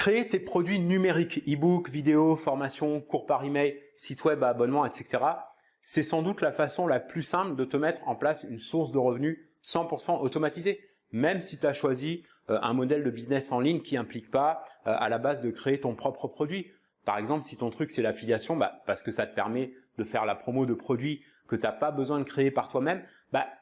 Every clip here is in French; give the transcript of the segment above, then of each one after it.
Créer tes produits numériques, e-book, vidéo, formation, cours par email, site web à abonnement, etc. C'est sans doute la façon la plus simple de te mettre en place une source de revenus 100% automatisée. Même si tu as choisi un modèle de business en ligne qui n'implique pas à la base de créer ton propre produit. Par exemple, si ton truc c'est l'affiliation, parce que ça te permet de faire la promo de produits que tu n'as pas besoin de créer par toi-même,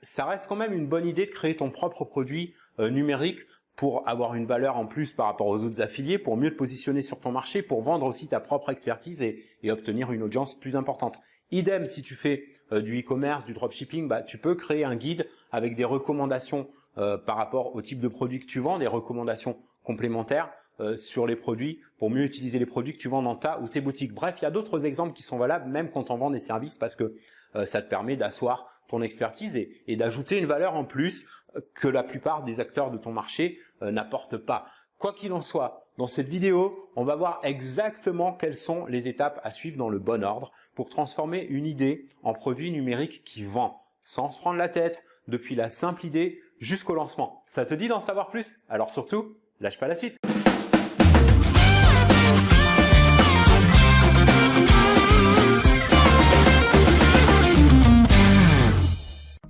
ça reste quand même une bonne idée de créer ton propre produit numérique pour avoir une valeur en plus par rapport aux autres affiliés, pour mieux te positionner sur ton marché, pour vendre aussi ta propre expertise et obtenir une audience plus importante. Idem, si tu fais du e-commerce, du dropshipping, tu peux créer un guide avec des recommandations par rapport au type de produit que tu vends, des recommandations complémentaires sur les produits pour mieux utiliser les produits que tu vends dans ta ou tes boutiques. Bref, il y a d'autres exemples qui sont valables même quand on vend des services parce que ça te permet d'asseoir ton expertise et d'ajouter une valeur en plus que la plupart des acteurs de ton marché n'apportent pas. Quoi qu'il en soit, dans cette vidéo, on va voir exactement quelles sont les étapes à suivre dans le bon ordre pour transformer une idée en produit numérique qui vend, sans se prendre la tête, depuis la simple idée jusqu'au lancement. Ça te dit d'en savoir plus? Alors surtout, lâche pas la suite.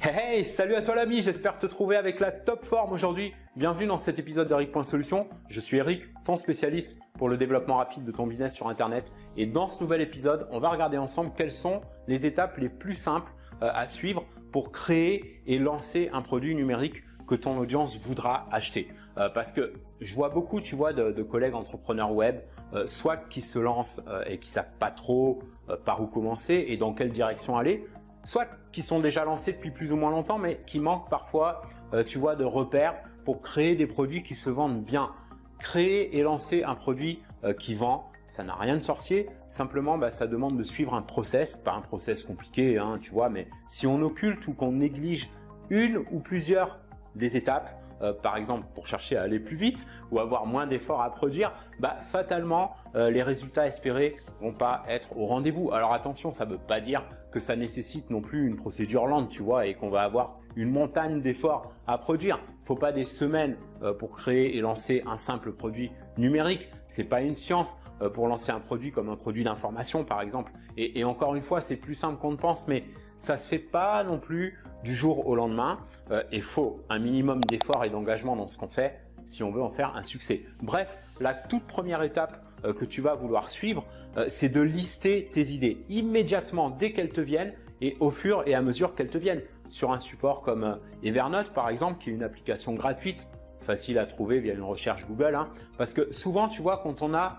Hey, salut à toi l'ami, j'espère te trouver avec la top forme aujourd'hui. Bienvenue dans cet épisode d'Eric.Solutions. Je suis Eric, ton spécialiste pour le développement rapide de ton business sur Internet. Et dans ce nouvel épisode, on va regarder ensemble quelles sont les étapes les plus simples à suivre pour créer et lancer un produit numérique que ton audience voudra acheter. Parce que je vois beaucoup, tu vois, de collègues entrepreneurs web, soit qui se lancent et qui savent pas trop par où commencer et dans quelle direction aller, soit qui sont déjà lancés depuis plus ou moins longtemps, mais qui manquent parfois, tu vois, de repères pour créer des produits qui se vendent bien. Créer et lancer un produit qui vend, ça n'a rien de sorcier. Simplement, ça demande de suivre un process, pas un process compliqué, hein, tu vois, mais si on occulte ou qu'on néglige une ou plusieurs des étapes, par exemple pour chercher à aller plus vite ou avoir moins d'efforts à produire, fatalement les résultats espérés vont pas être au rendez-vous. Alors attention, ça ne veut pas dire que ça nécessite non plus une procédure lente, tu vois, et qu'on va avoir une montagne d'efforts à produire. Il ne faut pas des semaines pour créer et lancer un simple produit numérique. C'est pas une science pour lancer un produit comme un produit d'information par exemple. Et encore une fois, c'est plus simple qu'on ne pense, mais ça se fait pas non plus du jour au lendemain. Il faut un minimum d'effort et d'engagement dans ce qu'on fait si on veut en faire un succès. Bref, la toute première étape que tu vas vouloir suivre, c'est de lister tes idées immédiatement dès qu'elles te viennent et au fur et à mesure qu'elles te viennent. Sur un support comme Evernote par exemple, qui est une application gratuite, facile à trouver via une recherche Google, hein, parce que souvent, tu vois, quand on a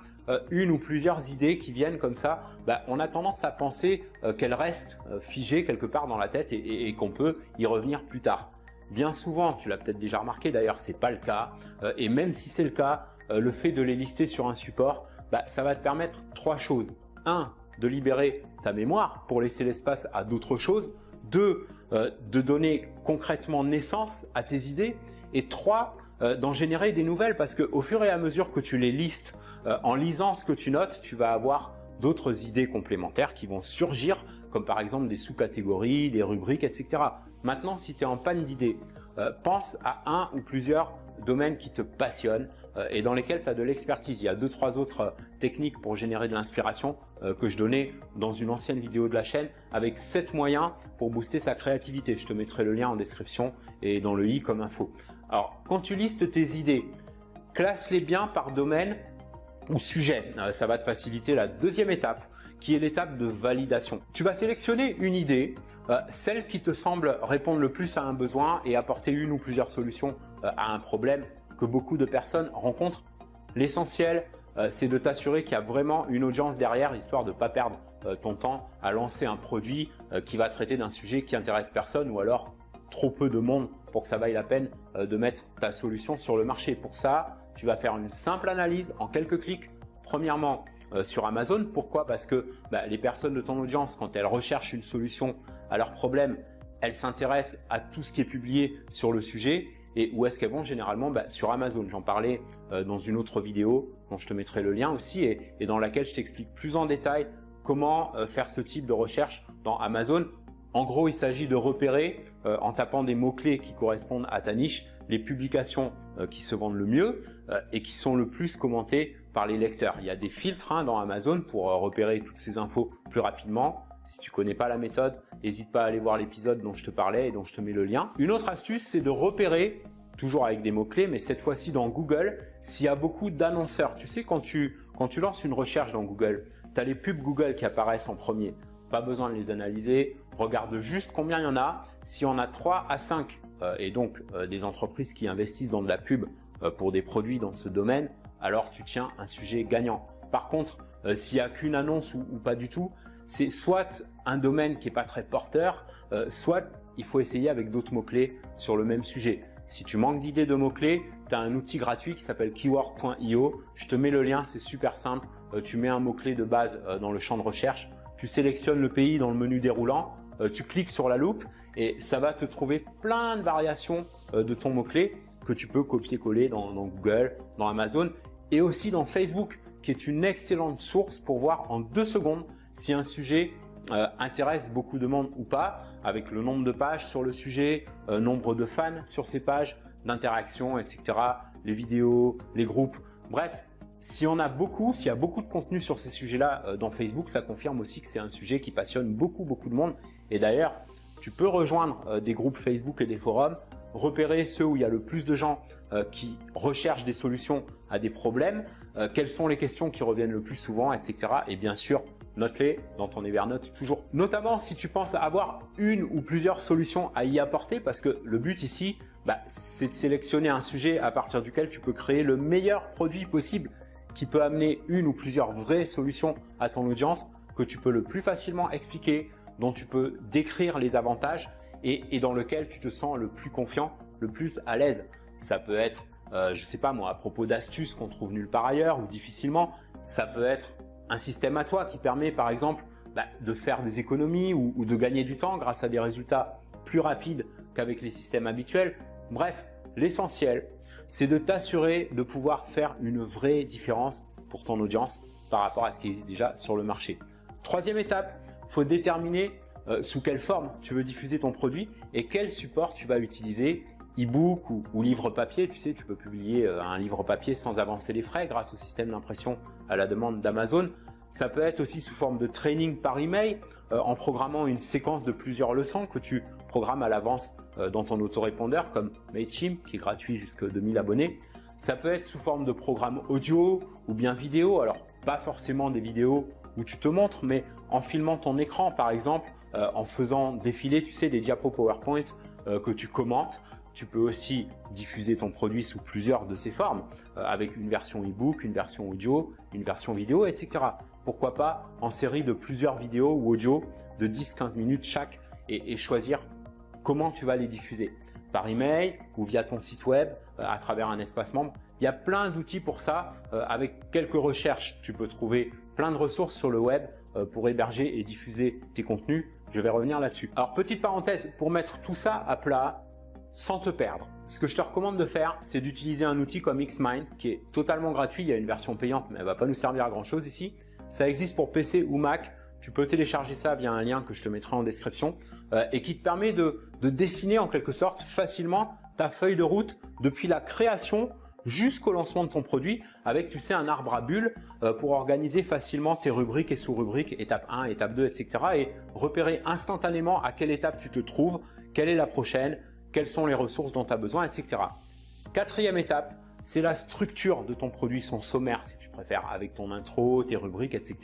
une ou plusieurs idées qui viennent comme ça, on a tendance à penser qu'elles restent figées quelque part dans la tête et qu'on peut y revenir plus tard. Bien souvent, tu l'as peut-être déjà remarqué d'ailleurs, c'est pas le cas. Et même si c'est le cas, le fait de les lister sur un support, ça va te permettre trois choses. 1, de libérer ta mémoire pour laisser l'espace à d'autres choses. 2, de donner concrètement naissance à tes idées. Et 3, d'en générer des nouvelles parce qu'au fur et à mesure que tu les listes, en lisant ce que tu notes, tu vas avoir d'autres idées complémentaires qui vont surgir, comme par exemple des sous-catégories, des rubriques, etc. Maintenant, si tu es en panne d'idées, pense à un ou plusieurs domaines qui te passionnent et dans lesquels tu as de l'expertise. Il y a 2-3 autres techniques pour générer de l'inspiration que je donnais dans une ancienne vidéo de la chaîne avec 7 moyens pour booster sa créativité. Je te mettrai le lien en description et dans le i comme info. Alors, quand tu listes tes idées, classe-les bien par domaine ou sujet. Ça va te faciliter la deuxième étape qui est l'étape de validation. Tu vas sélectionner une idée, celle qui te semble répondre le plus à un besoin et apporter une ou plusieurs solutions à un problème que beaucoup de personnes rencontrent. L'essentiel, c'est de t'assurer qu'il y a vraiment une audience derrière, histoire de ne pas perdre ton temps à lancer un produit qui va traiter d'un sujet qui intéresse personne ou alors trop peu de monde pour que ça vaille la peine de mettre ta solution sur le marché. Pour ça, tu vas faire une simple analyse en quelques clics. Premièrement, sur Amazon. Pourquoi? Parce que les personnes de ton audience, quand elles recherchent une solution à leur problème, elles s'intéressent à tout ce qui est publié sur le sujet. Et où est-ce qu'elles vont généralement? Sur Amazon. J'en parlais dans une autre vidéo dont je te mettrai le lien aussi et dans laquelle je t'explique plus en détail comment faire ce type de recherche dans Amazon. En gros, il s'agit de repérer en tapant des mots-clés qui correspondent à ta niche, les publications qui se vendent le mieux et qui sont le plus commentées par les lecteurs. Il y a des filtres dans Amazon pour repérer toutes ces infos plus rapidement. Si tu connais pas la méthode, n'hésite pas à aller voir l'épisode dont je te parlais et dont je te mets le lien. Une autre astuce, c'est de repérer, toujours avec des mots-clés, mais cette fois-ci dans Google, s'il y a beaucoup d'annonceurs. Tu sais, quand tu lances une recherche dans Google, tu as les pubs Google qui apparaissent en premier. Pas besoin de les analyser. Regarde juste combien il y en a. S'il y en a 3 à 5, et donc des entreprises qui investissent dans de la pub pour des produits dans ce domaine, alors tu tiens un sujet gagnant. Par contre, s'il n'y a qu'une annonce ou pas du tout, c'est soit un domaine qui n'est pas très porteur, soit il faut essayer avec d'autres mots-clés sur le même sujet. Si tu manques d'idées de mots-clés, tu as un outil gratuit qui s'appelle keyword.io. Je te mets le lien, c'est super simple. Tu mets un mot-clé de base dans le champ de recherche, tu sélectionnes le pays dans le menu déroulant, tu cliques sur la loupe et ça va te trouver plein de variations de ton mot-clé que tu peux copier-coller dans Google, dans Amazon et aussi dans Facebook, qui est une excellente source pour voir en 2 secondes si un sujet intéresse beaucoup de monde ou pas, avec le nombre de pages sur le sujet, nombre de fans sur ces pages, d'interactions, etc., les vidéos, les groupes. Bref, s'il y en a beaucoup, s'il y a beaucoup de contenu sur ces sujets-là dans Facebook, ça confirme aussi que c'est un sujet qui passionne beaucoup de monde. Et d'ailleurs, tu peux rejoindre des groupes Facebook et des forums, repérer ceux où il y a le plus de gens qui recherchent des solutions à des problèmes, quelles sont les questions qui reviennent le plus souvent, etc. Et bien sûr, note-les dans ton Evernote toujours. Notamment si tu penses avoir une ou plusieurs solutions à y apporter, parce que le but ici, c'est de sélectionner un sujet à partir duquel tu peux créer le meilleur produit possible qui peut amener une ou plusieurs vraies solutions à ton audience, que tu peux le plus facilement expliquer, dont tu peux décrire les avantages et dans lequel tu te sens le plus confiant, le plus à l'aise. Ça peut être, je sais pas moi, à propos d'astuces qu'on trouve nulle part ailleurs ou difficilement. Ça peut être un système à toi qui permet par exemple de faire des économies ou de gagner du temps grâce à des résultats plus rapides qu'avec les systèmes habituels. Bref, l'essentiel, c'est de t'assurer de pouvoir faire une vraie différence pour ton audience par rapport à ce qui existe déjà sur le marché. Troisième étape, il faut déterminer sous quelle forme tu veux diffuser ton produit et quel support tu vas utiliser, e-book ou livre papier. Tu sais, tu peux publier un livre papier sans avancer les frais grâce au système d'impression à la demande d'Amazon. Ça peut être aussi sous forme de training par email en programmant une séquence de plusieurs leçons que tu programmes à l'avance dans ton autorépondeur comme Mailchimp qui est gratuit jusqu'à 2000 abonnés. Ça peut être sous forme de programme audio ou bien vidéo. Alors pas forcément des vidéos où tu te montres, mais en filmant ton écran par exemple, en faisant défiler, tu sais, des diapos PowerPoint que tu commentes. Tu peux aussi diffuser ton produit sous plusieurs de ces formes, avec une version e-book, une version audio, une version vidéo, etc. Pourquoi pas en série de plusieurs vidéos ou audio de 10-15 minutes chaque et choisir comment tu vas les diffuser. Par email ou via ton site web, à travers un espace membre. Il y a plein d'outils pour ça. Avec quelques recherches, tu peux trouver plein de ressources sur le web pour héberger et diffuser tes contenus. Je vais revenir là-dessus. Alors, petite parenthèse, pour mettre tout ça à plat, sans te perdre, ce que je te recommande de faire, c'est d'utiliser un outil comme Xmind qui est totalement gratuit. Il y a une version payante, mais elle ne va pas nous servir à grand chose ici. Ça existe pour PC ou Mac. Tu peux télécharger ça via un lien que je te mettrai en description et qui te permet de dessiner en quelque sorte facilement ta feuille de route depuis la création jusqu'au lancement de ton produit avec, tu sais, un arbre à bulles pour organiser facilement tes rubriques et sous-rubriques, étape 1, étape 2, etc. et repérer instantanément à quelle étape tu te trouves, quelle est la prochaine, quelles sont les ressources dont tu as besoin, etc. Quatrième étape, c'est la structure de ton produit, son sommaire si tu préfères, avec ton intro, tes rubriques, etc.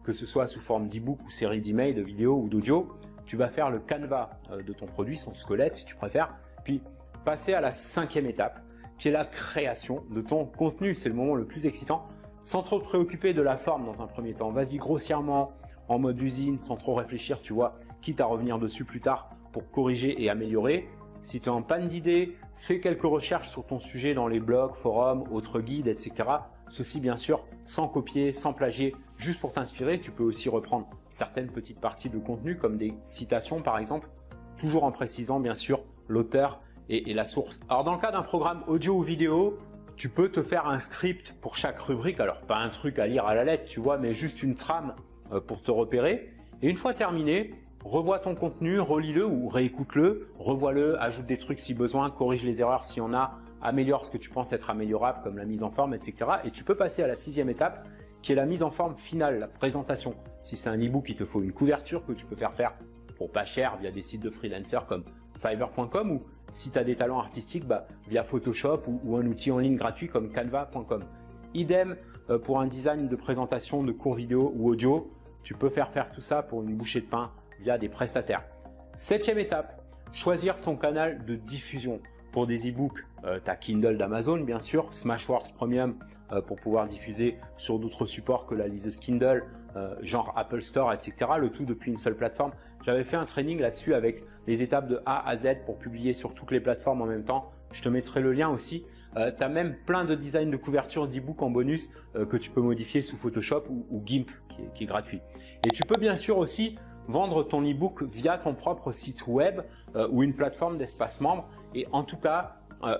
Que ce soit sous forme d'e-book ou série d'emails, de vidéos ou d'audio, tu vas faire le canevas de ton produit, son squelette si tu préfères, puis passer à la 5e étape, qui est la création de ton contenu. C'est le moment le plus excitant, sans trop te préoccuper de la forme dans un premier temps. Vas-y grossièrement, en mode usine, sans trop réfléchir, tu vois, quitte à revenir dessus plus tard pour corriger et améliorer. Si tu es en panne d'idées, fais quelques recherches sur ton sujet dans les blogs, forums, autres guides, etc. Ceci bien sûr sans copier, sans plagier, juste pour t'inspirer. Tu peux aussi reprendre certaines petites parties de contenu comme des citations par exemple, toujours en précisant bien sûr l'auteur et la source. Alors dans le cas d'un programme audio ou vidéo, tu peux te faire un script pour chaque rubrique. Alors pas un truc à lire à la lettre, tu vois, mais juste une trame pour te repérer. Et une fois terminé, revois ton contenu, relis-le ou réécoute-le, revois-le, ajoute des trucs si besoin, corrige les erreurs s'il y en a, améliore ce que tu penses être améliorable comme la mise en forme, etc. Et tu peux passer à la 6e étape qui est la mise en forme finale, la présentation. Si c'est un e-book, il te faut une couverture que tu peux faire pour pas cher via des sites de freelancers comme Fiverr.com ou si tu as des talents artistiques, via Photoshop ou un outil en ligne gratuit comme Canva.com. Idem pour un design de présentation de cours vidéo ou audio, tu peux faire tout ça pour une bouchée de pain via des prestataires. 7e étape, choisir ton canal de diffusion. Pour des e-books, tu as Kindle d'Amazon bien sûr, Smashwords Premium pour pouvoir diffuser sur d'autres supports que la liseuse Kindle, genre Apple Store, etc. Le tout depuis une seule plateforme. J'avais fait un training là-dessus avec les étapes de A à Z pour publier sur toutes les plateformes en même temps. Je te mettrai le lien aussi. Tu as même plein de designs de couverture d'e-book en bonus que tu peux modifier sous Photoshop ou GIMP qui est gratuit. Et tu peux bien sûr aussi vendre ton e-book via ton propre site web ou une plateforme d'espace membre et en tout cas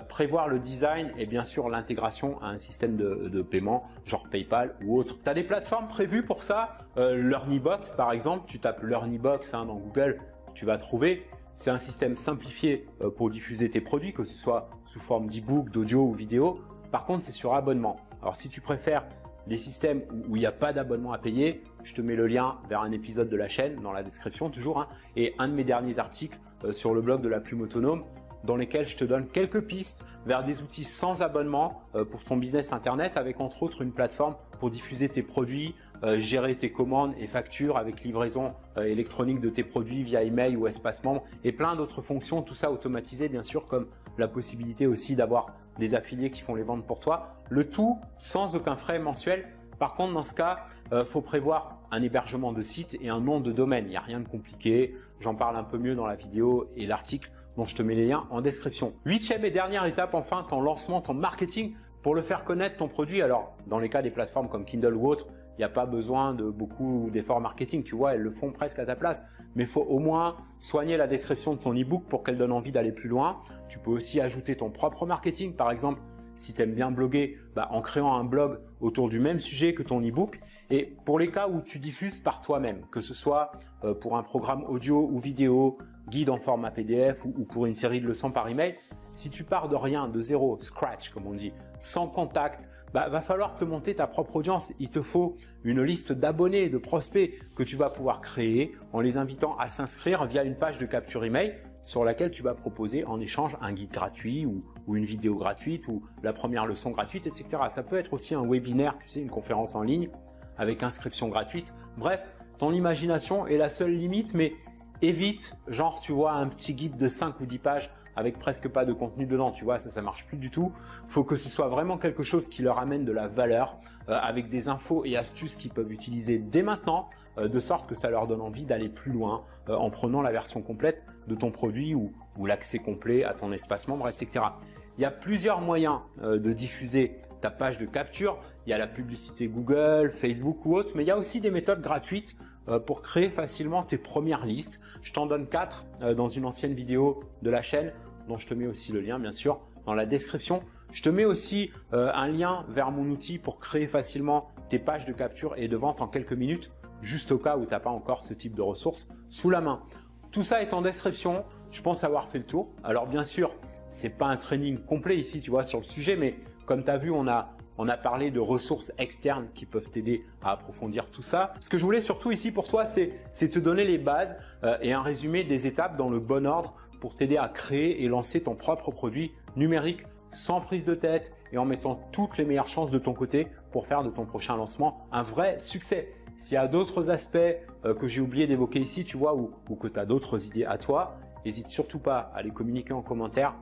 prévoir le design et bien sûr l'intégration à un système de paiement genre PayPal ou autre. Tu as des plateformes prévues pour ça, Learnybox par exemple, tu tapes Learnybox dans Google, tu vas trouver. C'est un système simplifié pour diffuser tes produits, que ce soit sous forme d'e-book, d'audio ou vidéo. Par contre, c'est sur abonnement. Alors si tu préfères les systèmes où il n'y a pas d'abonnement à payer, je te mets le lien vers un épisode de la chaîne dans la description toujours et un de mes derniers articles sur le blog de la plume autonome dans lesquels je te donne quelques pistes vers des outils sans abonnement pour ton business internet avec entre autres une plateforme pour diffuser tes produits, gérer tes commandes et factures avec livraison électronique de tes produits via email ou espace membre et plein d'autres fonctions, tout ça automatisé bien sûr comme la possibilité aussi d'avoir des affiliés qui font les ventes pour toi, le tout sans aucun frais mensuel. Par contre, dans ce cas, faut prévoir un hébergement de site et un nom de domaine. Il n'y a rien de compliqué. J'en parle un peu mieux dans la vidéo et l'article dont je te mets les liens en description. 8e et dernière étape, enfin, ton lancement, ton marketing pour le faire connaître ton produit. Alors, dans les cas des plateformes comme Kindle ou autres, il n'y a pas besoin de beaucoup d'efforts marketing. Tu vois, elles le font presque à ta place. Mais il faut au moins soigner la description de ton e-book pour qu'elle donne envie d'aller plus loin. Tu peux aussi ajouter ton propre marketing. Par exemple, si tu aimes bien bloguer, en créant un blog autour du même sujet que ton e-book. Et pour les cas où tu diffuses par toi-même, que ce soit pour un programme audio ou vidéo, guide en format PDF ou pour une série de leçons par email, si tu pars de rien, de zéro, scratch comme on dit, sans contact, va falloir te monter ta propre audience. Il te faut une liste d'abonnés, de prospects que tu vas pouvoir créer en les invitant à s'inscrire via une page de capture email sur laquelle tu vas proposer en échange un guide gratuit ou une vidéo gratuite ou la première leçon gratuite, etc. Ça peut être aussi un webinaire, tu sais, une conférence en ligne avec inscription gratuite. Bref, ton imagination est la seule limite, mais évite, genre, tu vois, un petit guide de 5 ou 10 pages avec presque pas de contenu dedans, tu vois, ça marche plus du tout. Faut que ce soit vraiment quelque chose qui leur amène de la valeur avec des infos et astuces qu'ils peuvent utiliser dès maintenant de sorte que ça leur donne envie d'aller plus loin en prenant la version complète de ton produit ou l'accès complet à ton espace membre, etc. Il y a plusieurs moyens de diffuser ta page de capture. Il y a la publicité Google, Facebook ou autre, mais il y a aussi des méthodes gratuites pour créer facilement tes premières listes. Je t'en donne 4 dans une ancienne vidéo de la chaîne, dont je te mets aussi le lien bien sûr dans la description. Je te mets aussi un lien vers mon outil pour créer facilement tes pages de capture et de vente en quelques minutes, juste au cas où tu n'as pas encore ce type de ressources sous la main. Tout ça est en description, je pense avoir fait le tour. Alors bien sûr, c'est pas un training complet ici, tu vois, sur le sujet, mais comme tu as vu, on a parlé de ressources externes qui peuvent t'aider à approfondir tout ça. Ce que je voulais surtout ici pour toi, c'est te donner les bases et un résumé des étapes dans le bon ordre pour t'aider à créer et lancer ton propre produit numérique sans prise de tête et en mettant toutes les meilleures chances de ton côté pour faire de ton prochain lancement un vrai succès. S'il y a d'autres aspects que j'ai oublié d'évoquer ici, tu vois, ou que tu as d'autres idées à toi, n'hésite surtout pas à les communiquer en commentaire.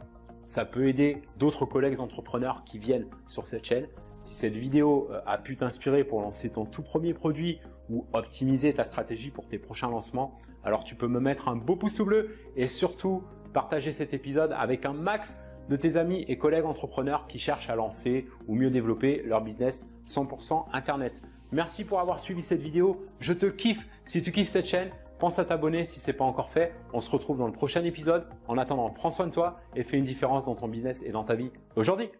Ça peut aider d'autres collègues entrepreneurs qui viennent sur cette chaîne. Si cette vidéo a pu t'inspirer pour lancer ton tout premier produit ou optimiser ta stratégie pour tes prochains lancements, alors tu peux me mettre un beau pouce bleu et surtout partager cet épisode avec un max de tes amis et collègues entrepreneurs qui cherchent à lancer ou mieux développer leur business 100% Internet. Merci pour avoir suivi cette vidéo. Je te kiffe. Si tu kiffes cette chaîne, pense à t'abonner si ce n'est pas encore fait. On se retrouve dans le prochain épisode. En attendant, prends soin de toi et fais une différence dans ton business et dans ta vie aujourd'hui.